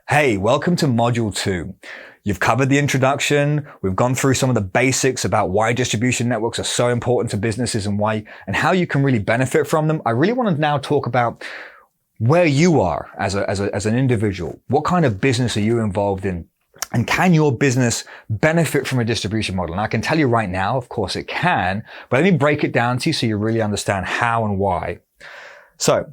Hey, welcome to Module 2. You've covered the introduction. We've gone through some of the basics about why distribution networks are so important to businesses and how you can really benefit from them. I really want to now talk about where you are as an individual. What kind of business are you involved in? And can your business benefit from a distribution model? And I can tell you right now, of course it can, but let me break it down to you so you really understand how and why. So,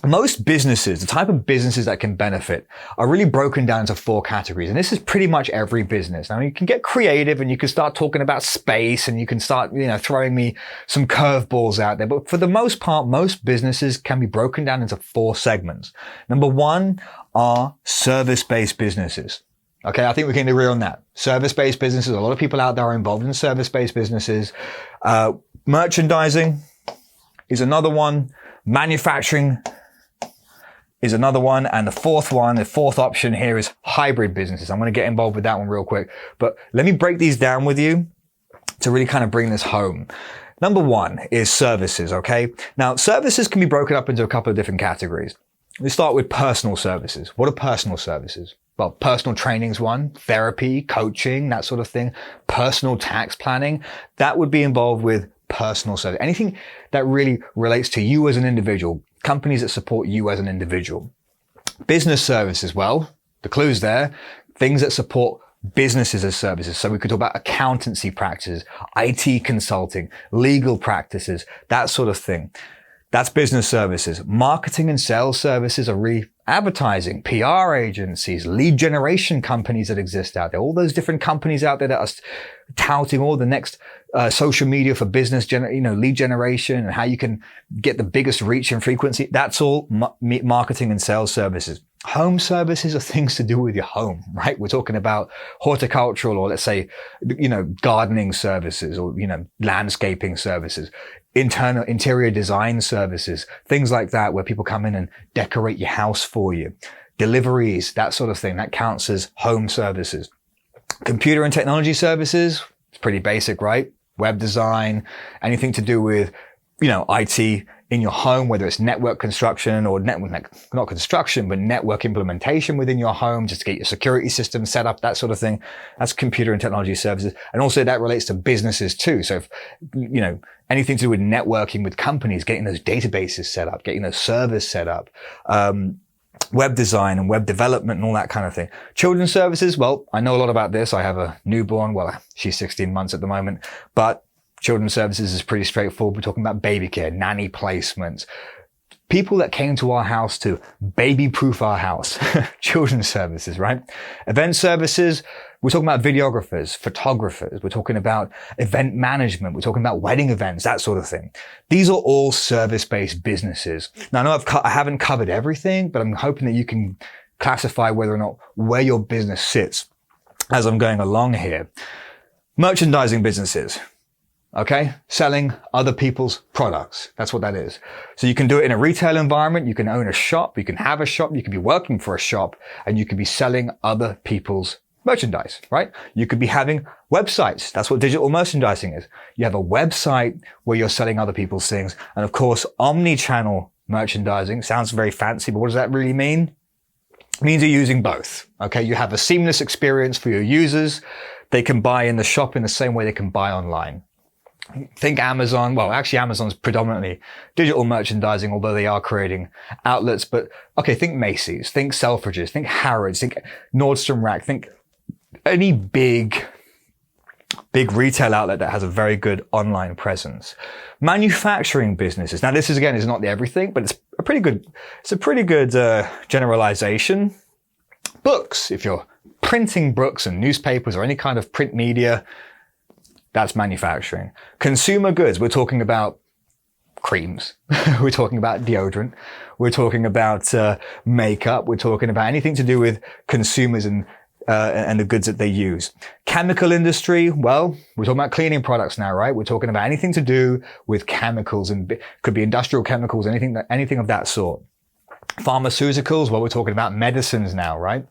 most businesses, the type of businesses that can benefit, are really broken down into 4 categories. And this is pretty much every business. Now, you can get creative and you can start talking about space and you can start, throwing me some curveballs out there. But for the most part, most businesses can be broken down into 4 segments. Number 1 are service-based businesses. Okay, I think we can agree on that. Service-based businesses, a lot of people out there are involved in service-based businesses. Merchandising is another one. Manufacturing is another one. And the fourth option here is hybrid businesses. I'm going to get involved with that one real quick. But let me break these down with you to really kind of bring this home. Number 1 is services, okay? Now, services can be broken up into a couple of different categories. We start with personal services. What are personal services? Well, personal training's one, therapy, coaching, that sort of thing. Personal tax planning, that would be involved with personal service. Anything that really relates to you as an individual, companies that support you as an individual. Business services, well, the clue's there. Things that support businesses as services. So we could talk about accountancy practices, IT consulting, legal practices, that sort of thing. That's business services. Marketing and sales services are really advertising, PR agencies, lead generation companies that exist out there. All those different companies out there that are touting all the next social media for business, lead generation and how you can get the biggest reach and frequency. That's all marketing and sales services. Home services are things to do with your home, right? We're talking about horticultural or let's say, gardening services or, landscaping services, interior design services, things like that where people come in and decorate your house for you. Deliveries, that sort of thing, that counts as home services. Computer and technology services, it's pretty basic, right? Web design, anything to do with, IT in your home, whether it's network construction or not construction, but network implementation within your home, just to get your security system set up, that sort of thing. That's computer and technology services. And also that relates to businesses too. So if, anything to do with networking with companies, getting those databases set up, getting those servers set up, web design and web development and all that kind of thing. Children's services, well, I know a lot about this. I have a newborn. Well, she's 16 months at the moment, but children's services is pretty straightforward. We're talking about baby care, nanny placements, people that came to our house to baby-proof our house, children's services, right? Event services, we're talking about videographers, photographers, we're talking about event management, we're talking about wedding events, that sort of thing. These are all service-based businesses. Now, I know I haven't covered everything, but I'm hoping that you can classify whether or not where your business sits as I'm going along here. Merchandising businesses. Okay? Selling other people's products. That's what that is. So you can do it in a retail environment. You can own a shop. You can have a shop. You can be working for a shop and you can be selling other people's merchandise, right? You could be having websites. That's what digital merchandising is. You have a website where you're selling other people's things. And of course, omni-channel merchandising sounds very fancy, but what does that really mean? It means you're using both. Okay? You have a seamless experience for your users. They can buy in the shop in the same way they can buy online. Think Amazon. Well, actually Amazon's predominantly digital merchandising, although they are creating outlets. But okay, think Macy's, think Selfridges, think Harrods, think Nordstrom Rack, think any big retail outlet that has a very good online presence. Manufacturing businesses. Now this is not the everything, but it's a pretty good generalization. Books. If you're printing books and newspapers or any kind of print media, that's manufacturing. Consumer goods, we're talking about creams. We're talking about deodorant. We're talking about makeup. We're talking about anything to do with consumers and the goods that they use. Chemical industry, well, we're talking about cleaning products now, right? We're talking about anything to do with chemicals and could be industrial chemicals, anything of that sort. Pharmaceuticals, well, we're talking about medicines now, right?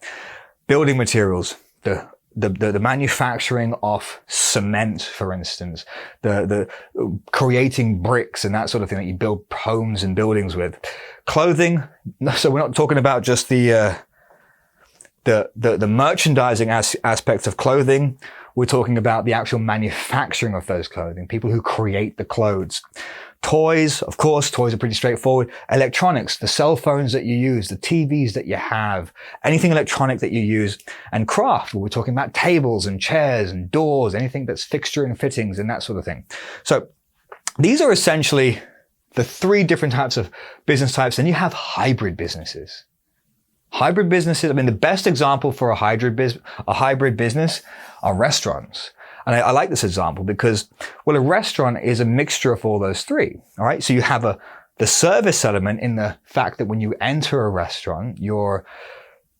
Building materials, the manufacturing of cement, for instance, the creating bricks and that sort of thing that you build homes and buildings with. Clothing, so we're not talking about just the the merchandising aspects of clothing. We're talking about the actual manufacturing of those clothing, people who create the clothes. Toys, of course, toys are pretty straightforward. Electronics, the cell phones that you use, the TVs that you have, anything electronic that you use. And craft, we're talking about tables and chairs and doors, anything that's fixture and fittings and that sort of thing. So these are essentially the three different types of business types. And you have hybrid businesses. Hybrid businesses, I mean, the best example for a hybrid business are restaurants. And I like this example because, well, a restaurant is a mixture of all those three. All right. So you have the service element in the fact that when you enter a restaurant, you're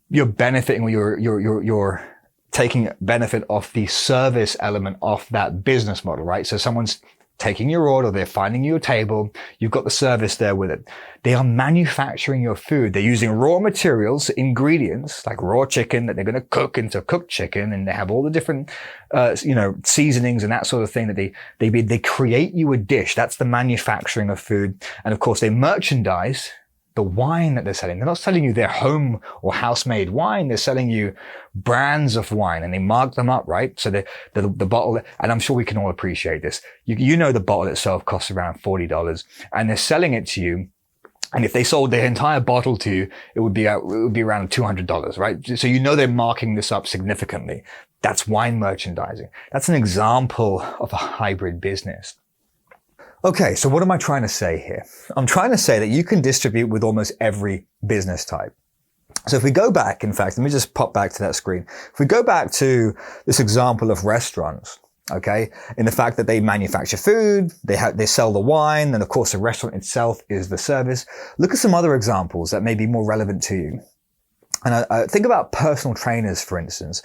benefiting, or you're taking benefit of the service element of that business model, right? So someone's taking your order, they're finding you a table, you've got the service there with it. They are manufacturing your food. They're using raw materials, ingredients, like raw chicken that they're going to cook into cooked chicken, and they have all the different, seasonings and that sort of thing that they create you a dish. That's the manufacturing of food. And of course, they merchandise the wine that they're selling. They're not selling you their home or house-made wine. They're selling you brands of wine, and they mark them up, right? So the bottle, and I'm sure we can all appreciate this. You know, the bottle itself costs around $40, and they're selling it to you. And if they sold their entire bottle to you, it would be around $200, right? So you know they're marking this up significantly. That's wine merchandising. That's an example of a hybrid business. Okay, so what am I trying to say here? I'm trying to say that you can distribute with almost every business type. So if we go back, in fact, let me just pop back to that screen. If we go back to this example of restaurants, okay, in the fact that they manufacture food, they sell the wine, and of course the restaurant itself is the service. Look at some other examples that may be more relevant to you. And I think about personal trainers, for instance.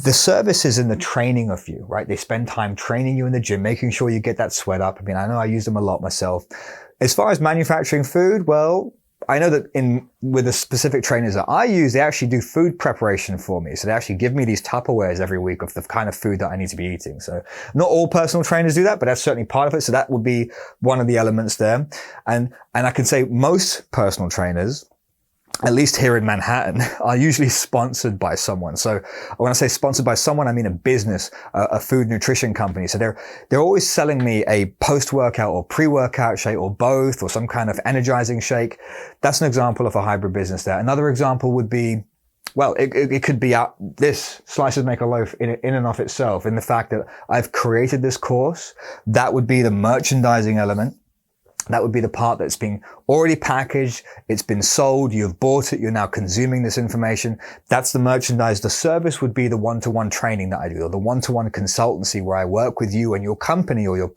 The service is in the training of you, right? They spend time training you in the gym, making sure you get that sweat up. I mean, I know I use them a lot myself. As far as manufacturing food, well, I know that with the specific trainers that I use, they actually do food preparation for me. So they actually give me these Tupperwares every week of the kind of food that I need to be eating. So not all personal trainers do that, but that's certainly part of it. So that would be one of the elements there. And I can say most personal trainers, at least here in Manhattan, are usually sponsored by someone. So when I say sponsored by someone, I mean a business, a food nutrition company. So they're always selling me a post-workout or pre-workout shake or both, or some kind of energizing shake. That's an example of a hybrid business there. Another example would be, well, it could be this Slices Make a Loaf in and of itself, in the fact that I've created this course. That would be the merchandising element. That would be the part that's been already packaged. It's been sold. You've bought it. You're now consuming this information. That's the merchandise. The service would be the one-to-one training that I do, or the one-to-one consultancy where I work with you and your company or your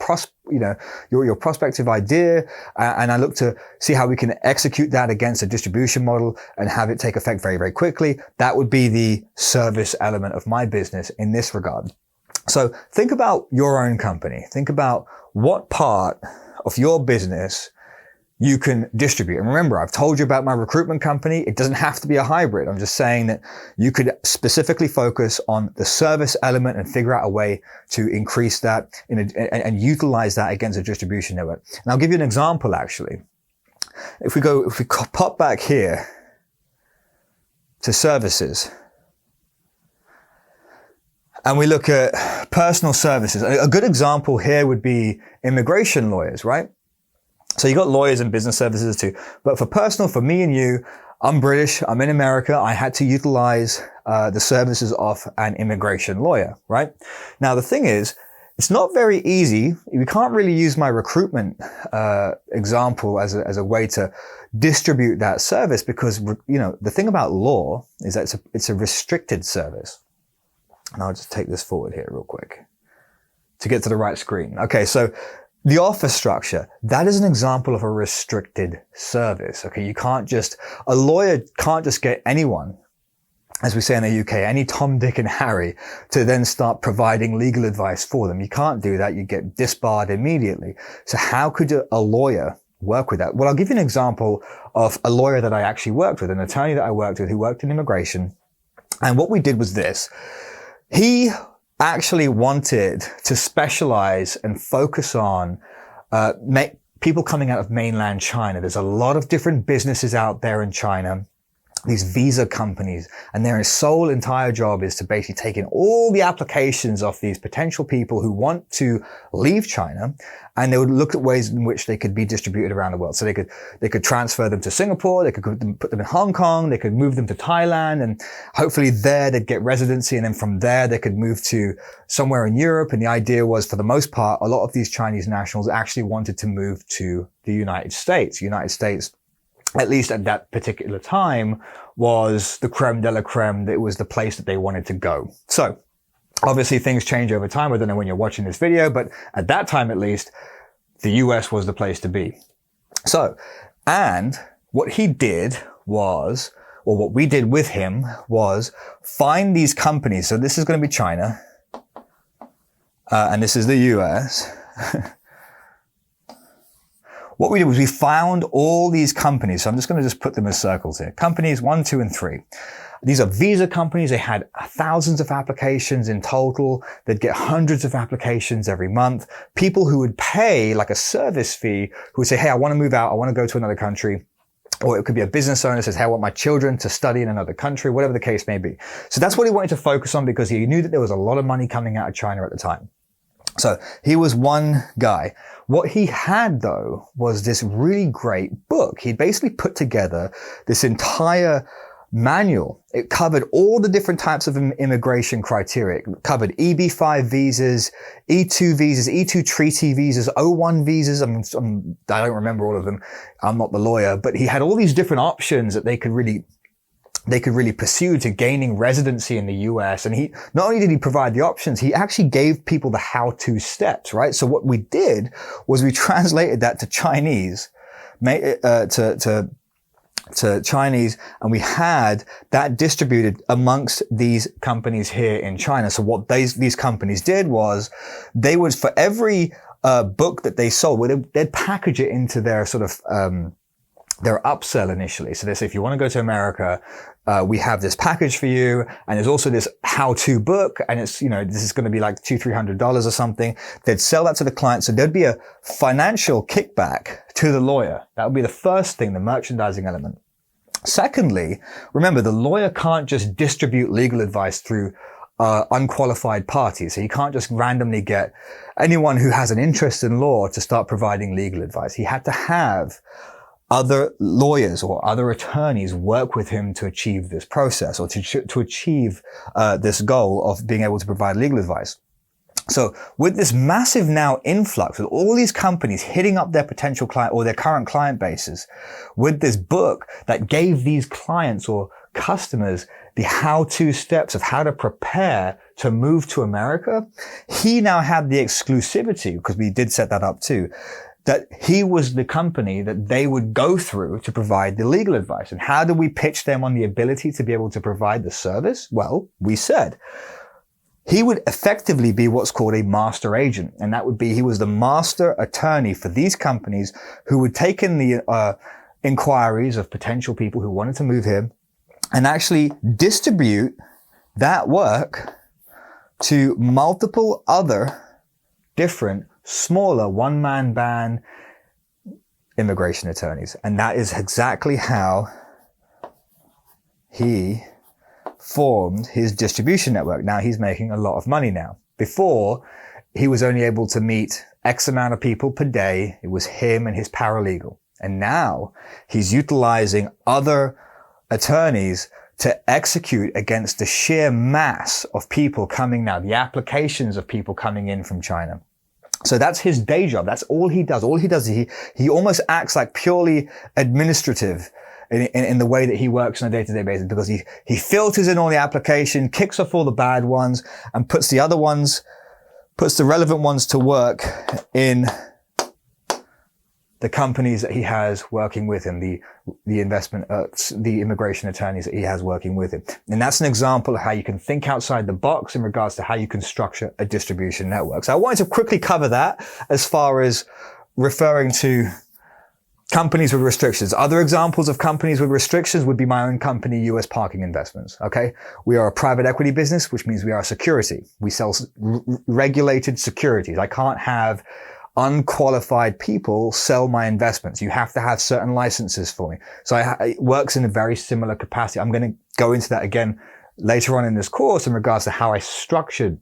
prospective idea. And I look to see how we can execute that against a distribution model and have it take effect very, very quickly. That would be the service element of my business in this regard. So think about your own company. Think about what part of your business you can distribute. And remember, I've told you about my recruitment company. It doesn't have to be a hybrid. I'm just saying that you could specifically focus on the service element and figure out a way to increase that and utilize that against a distribution network. And I'll give you an example, actually. If we pop back here to services, and we look at personal services. A good example here would be immigration lawyers, right? So you got lawyers and business services too. But for me and you, I'm British, I'm in America, I had to utilize the services of an immigration lawyer, right? Now the thing is, it's not very easy. We can't really use my recruitment example as a way to distribute that service, because, the thing about law is that it's a restricted service. And I'll just take this forward here real quick to get to the right screen. Okay, so the offer structure, that is an example of a restricted service. Okay, a lawyer can't just get anyone, as we say in the UK, any Tom, Dick and Harry to then start providing legal advice for them. You can't do that. You get disbarred immediately. So how could a lawyer work with that? Well, I'll give you an example of a lawyer that I actually worked with, an attorney that I worked with who worked in immigration. And what we did was this. He actually wanted to specialize and focus on people coming out of mainland China. There's a lot of different businesses out there in China. these visa companies, and their sole entire job is to basically take in all the applications of these potential people who want to leave China, and they would look at ways in which they could be distributed around the world. So they could transfer them to Singapore, they could put them in Hong Kong, they could move them to Thailand, and hopefully there they'd get residency, and then from there they could move to somewhere in Europe. And the idea was, for the most part, a lot of these Chinese nationals actually wanted to move to the United States. United States, at least at that particular time, was the creme de la creme. It was the place that they wanted to go. So obviously things change over time. I don't know when you're watching this video, but at that time, at least, the US was the place to be. So, and what he did was, or what we did with him was, find these companies. So this is going to be China, and this is the US. What we did was we found all these companies. So I'm just going to put them as circles here. Companies 1, 2, and 3. These are visa companies. They had thousands of applications in total. They'd get hundreds of applications every month. People who would pay like a service fee, who would say, hey, I want to move out. I want to go to another country. Or it could be a business owner says, hey, I want my children to study in another country, whatever the case may be. So that's what he wanted to focus on, because he knew that there was a lot of money coming out of China at the time. So he was one guy. What he had, though, was this really great book. He basically put together this entire manual. It covered all the different types of immigration criteria. It covered EB5 visas, E2 visas, E2 treaty visas, O1 visas. I don't remember all of them. I'm not the lawyer, but he had all these different options that they could really pursue to gaining residency in the US. And he, not only did he provide the options, he actually gave people the how-to steps, right? So what we did was we translated that to Chinese, to Chinese, and we had that distributed amongst these companies here in China. So what these companies did was, they would, for every book that they sold, they'd package it into their sort of their upsell initially. So they say, if you want to go to America, we have this package for you, and there's also this how-to book, and it's, this is going to be like $200-300 or something. They'd sell that to the client, so there'd be a financial kickback to the lawyer. That would be the first thing, the merchandising element. Secondly, remember, the lawyer can't just distribute legal advice through unqualified parties. So he can't just randomly get anyone who has an interest in law to start providing legal advice. He had to have other lawyers or other attorneys work with him to achieve this process, or to achieve this goal of being able to provide legal advice. So with this massive now influx, with all these companies hitting up their potential client or their current client bases, with this book that gave these clients or customers the how-to steps of how to prepare to move to America, he now had the exclusivity, because we did set that up too, that he was the company that they would go through to provide the legal advice. And how do we pitch them on the ability to be able to provide the service? Well, we said he would effectively be what's called a master agent. And that would be, he was the master attorney for these companies who would take in the inquiries of potential people who wanted to move here and actually distribute that work to multiple other different smaller one-man band immigration attorneys. And that is exactly how he formed his distribution network. Now he's making a lot of money now. Before, he was only able to meet X amount of people per day. It was him and his paralegal. And now he's utilizing other attorneys to execute against the sheer mass of people coming now, the applications of people coming in from China. So that's his day job. That's all he does. All he does is he almost acts like purely administrative in the way that he works on a day-to-day basis, because he filters in all the application, kicks off all the bad ones, and puts the relevant ones to work in the companies that he has working with him, the immigration attorneys that he has working with him. And that's an example of how you can think outside the box in regards to how you can structure a distribution network. So I wanted to quickly cover that as far as referring to companies with restrictions. Other examples of companies with restrictions would be my own company, US Parking Investments. Okay. We are a private equity business, which means we are a security. We sell regulated securities. I can't have unqualified people sell my investments. You have to have certain licenses for me. So it works in a very similar capacity. I'm going to go into that again later on in this course in regards to how I structured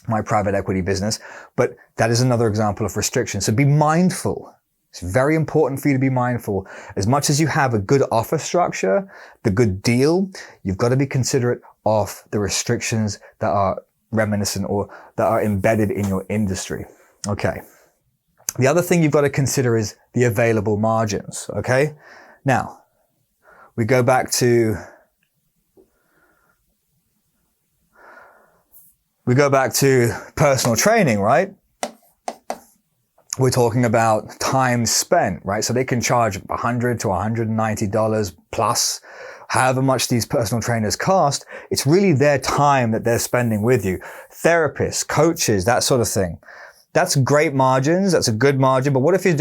my private equity business. But that is another example of restriction. So be mindful. It's very important for you to be mindful. As much as you have a good offer structure, the good deal, you've got to be considerate of the restrictions that are reminiscent or that are embedded in your industry. Okay. The other thing you've got to consider is the available margins. Okay. Now, we go back to personal training, right? We're talking about time spent, right? So they can charge $100 to $190 plus, however much these personal trainers cost. It's really their time that they're spending with you. Therapists, coaches, that sort of thing. That's great margins. That's a good margin. But if you're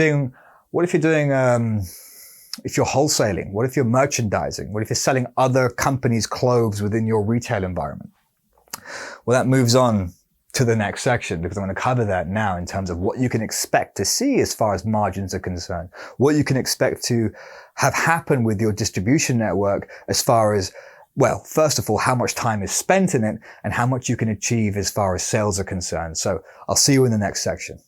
wholesaling? What if you're merchandising? What if you're selling other companies' clothes within your retail environment? Well, that moves on to the next section because I'm going to cover that now in terms of what you can expect to see as far as margins are concerned, what you can expect to have happen with your distribution network as far as, well, first of all, how much time is spent in it and how much you can achieve as far as sales are concerned. So I'll see you in the next section.